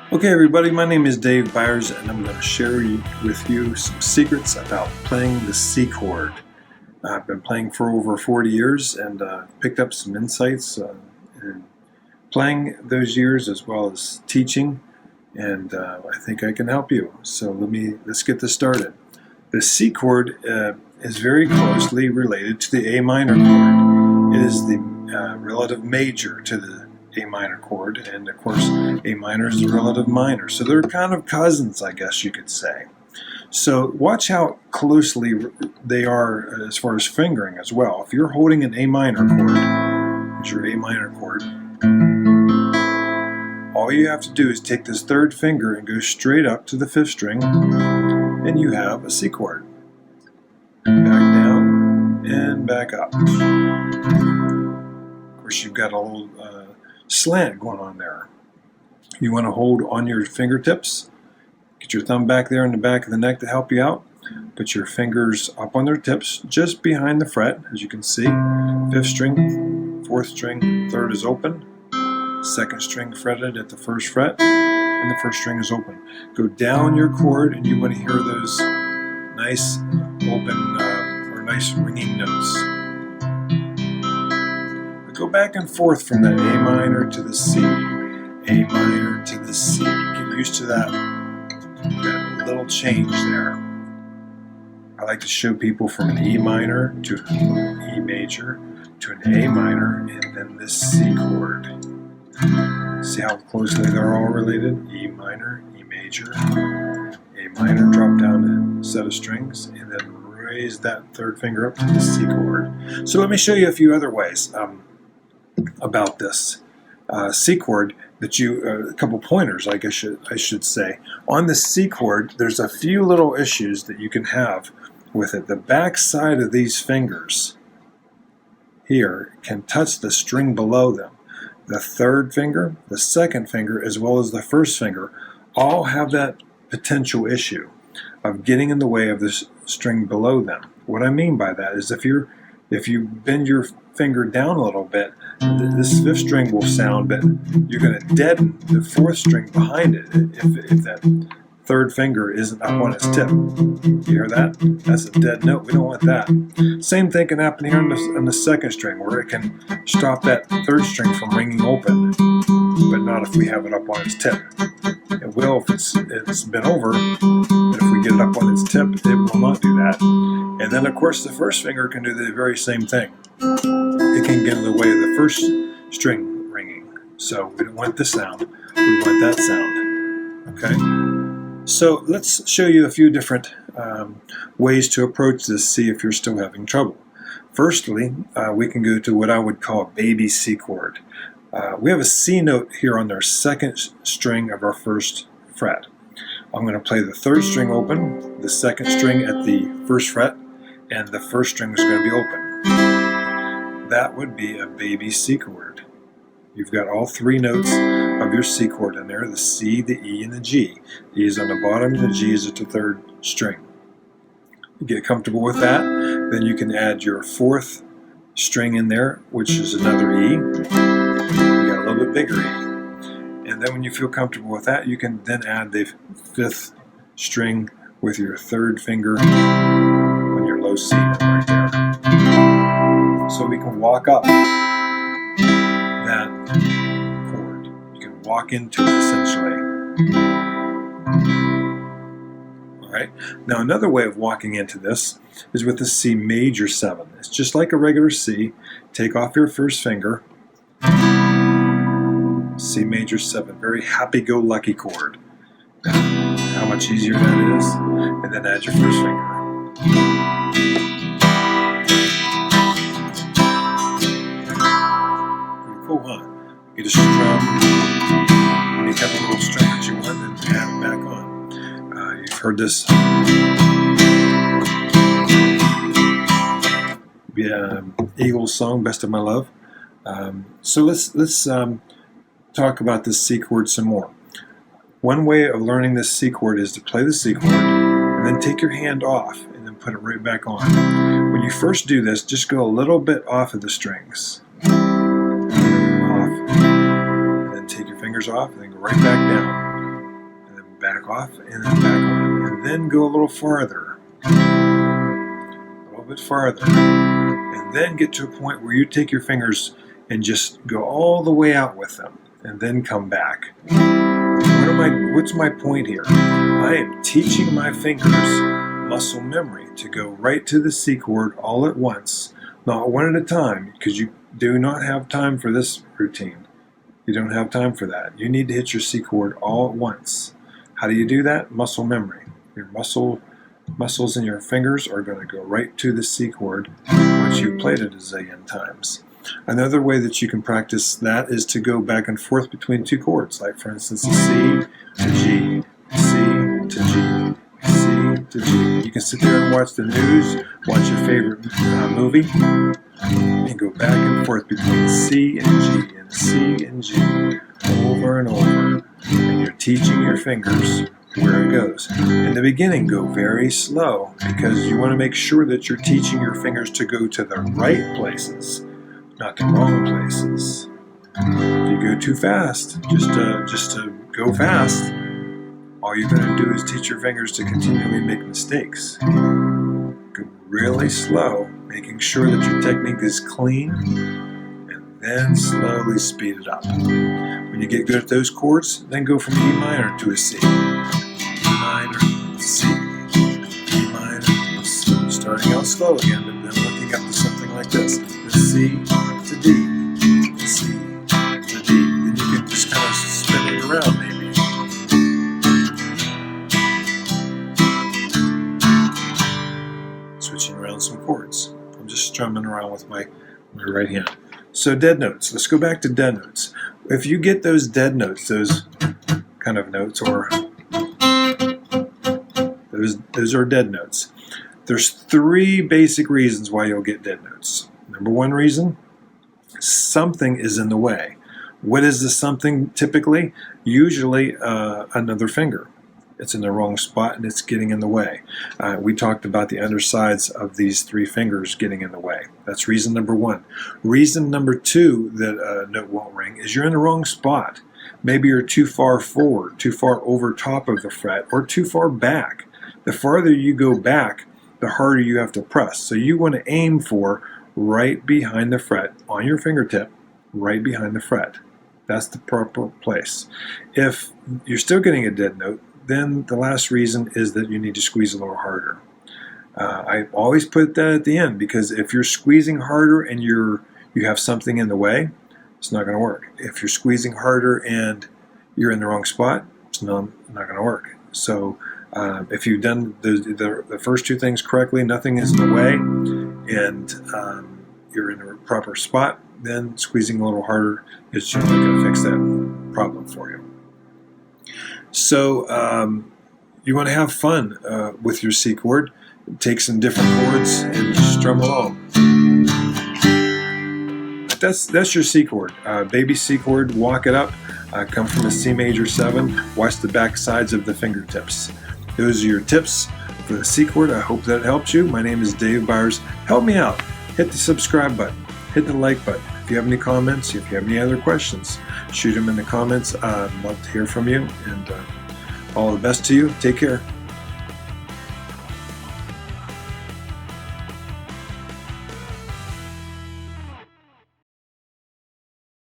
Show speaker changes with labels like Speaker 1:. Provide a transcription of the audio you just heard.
Speaker 1: Okay everybody, my name is Dave Byers and I'm going to share with you some secrets about playing the C chord. I've been playing for over 40 years and picked up some insights in playing those years as well as teaching, and I think I can help you. So let's get this started. The C chord is very closely related to the A minor chord. It is the relative major to the A minor chord, and of course A minor is the relative minor, so they're kind of cousins, I guess you could say. So watch how closely they are as far as fingering as well. If you're holding an A minor chord, it's your A minor chord, all you have to do is take this third finger and go straight up to the fifth string, and you have a C chord. Back down and back up. Of course, you've got a little slant going on there. You want to hold on your fingertips. Get your thumb back there in the back of the neck to help you out. Put your fingers up on their tips, just behind the fret, as you can see. Fifth string, fourth string, third is open. Second string fretted at the first fret, and the first string is open. Go down your chord, and you want to hear those nice open or nice ringing notes. Go back and forth from that A minor to the C, A minor to the C. Get used to that little change there. I like to show people from an E minor to an E major to an A minor and then this C chord. See how closely they're all related? E minor, E major, A minor, drop down a set of strings, and then raise that third finger up to the C chord. So let me show you a few other ways about this C chord that a couple pointers, I should say. On the C chord, there's a few little issues that you can have with it. The back side of these fingers here can touch the string below them. The third finger, the second finger, as well as the first finger, all have that potential issue of getting in the way of this string below them. What I mean by that is if you bend your finger down a little bit, this fifth string will sound, but you're going to deaden the fourth string behind it if that third finger isn't up on its tip. You hear that? That's a dead note. We don't want that. Same thing can happen here on the second string, where it can stop that third string from ringing open, but not if we have it up on its tip. It will if it's been over, but if we get it up on its tip, it will not do that. And then, of course, the first finger can do the very same thing. It can get in the way of the first string ringing. So we don't want this sound, we want that sound. Okay? So let's show you a few different ways to approach this, see if you're still having trouble. Firstly, we can go to what I would call a baby C chord. We have a C note here on our second string of our first fret. I'm going to play the third string open, the second string at the first fret, and the first string is going to be open. That would be a baby C chord. You've got all three notes of your C chord in there, the C, the E, and the G. The E is on the bottom, and the G is at the third string. You get comfortable with that, then you can add your fourth string in there, which is another E. You got a little bit bigger E. And then when you feel comfortable with that, you can then add the fifth string with your third finger on your low C note right there. So we can walk up that chord. You can walk into it essentially. Alright, now another way of walking into this is with the C major 7. It's just like a regular C. Take off your first finger. C major 7, very happy-go-lucky chord. How much easier that is. And then add your first finger. Pretty cool, huh? Get a strum. Make up a little strum that you want and add it back on. You've heard this. Eagles song, Best of My Love. So let's talk about this C chord some more. One way of learning this C chord is to play the C chord and then take your hand off and then put it right back on. When you first do this, just go a little bit off of the strings. Off. And then take your fingers off and then go right back down. back off, and then back on, and then go a little farther, a little bit farther, and then get to a point where you take your fingers and just go all the way out with them, and then come back. What's my point here? I am teaching my fingers muscle memory to go right to the C chord all at once, not one at a time, because you do not have time for this routine. You don't have time for that. You need to hit your C chord all at once. How do you do that? Muscle memory. Your muscles in your fingers are going to go right to the C chord once you've played it a zillion times. Another way that you can practice that is to go back and forth between two chords, like for instance a C to G, C to G, C to G. You can sit there and watch the news, watch your favorite movie, and go back and forth between C and G and C and G over and over. And you're teaching your fingers where it goes. In the beginning, go very slow because you want to make sure that you're teaching your fingers to go to the right places, not the wrong places. If you go too fast, just to go fast, all you're going to do is teach your fingers to continually make mistakes. Go really slow, making sure that your technique is clean, and then slowly speed it up. When you get good at those chords, then go from E minor to a C. E minor to C. E minor to C. Starting out slow again, but then looking up to something like this. The C to D. The C to D. Then you can just kind of spin it around maybe. Switching around some chords. I'm just strumming around with my right hand. So dead notes. Let's go back to dead notes. If you get those dead notes, those kind of notes, or those are dead notes. There's three basic reasons why you'll get dead notes. Number one reason, something is in the way. What is the something typically? Usually another finger. It's in the wrong spot and it's getting in the way. We talked about the undersides of these three fingers getting in the way. That's reason number one. Reason number two that a note won't ring is you're in the wrong spot. Maybe you're too far forward, too far over top of the fret, or too far back. The farther you go back, the harder you have to press. So you want to aim for right behind the fret on your fingertip, right behind the fret. That's the proper place. If you're still getting a dead note, then the last reason is that you need to squeeze a little harder. I always put that at the end because if you're squeezing harder and you have something in the way, it's not going to work. If you're squeezing harder and you're in the wrong spot, it's not going to work. So if you've done the first two things correctly, nothing is in the way, and you're in the proper spot, then squeezing a little harder is generally going to fix that problem for you. So you want to have fun with your C chord. Take some different chords and strum along. That's your C chord. Baby C chord, walk it up. Come from a C major 7. Watch the back sides of the fingertips. Those are your tips for the C chord. I hope that helped you. My name is Dave Byers. Help me out. Hit the subscribe button. Hit the like button. If you have any comments, if you have any other questions, shoot them in the comments. I'd love to hear from you. And all the best to you. Take care.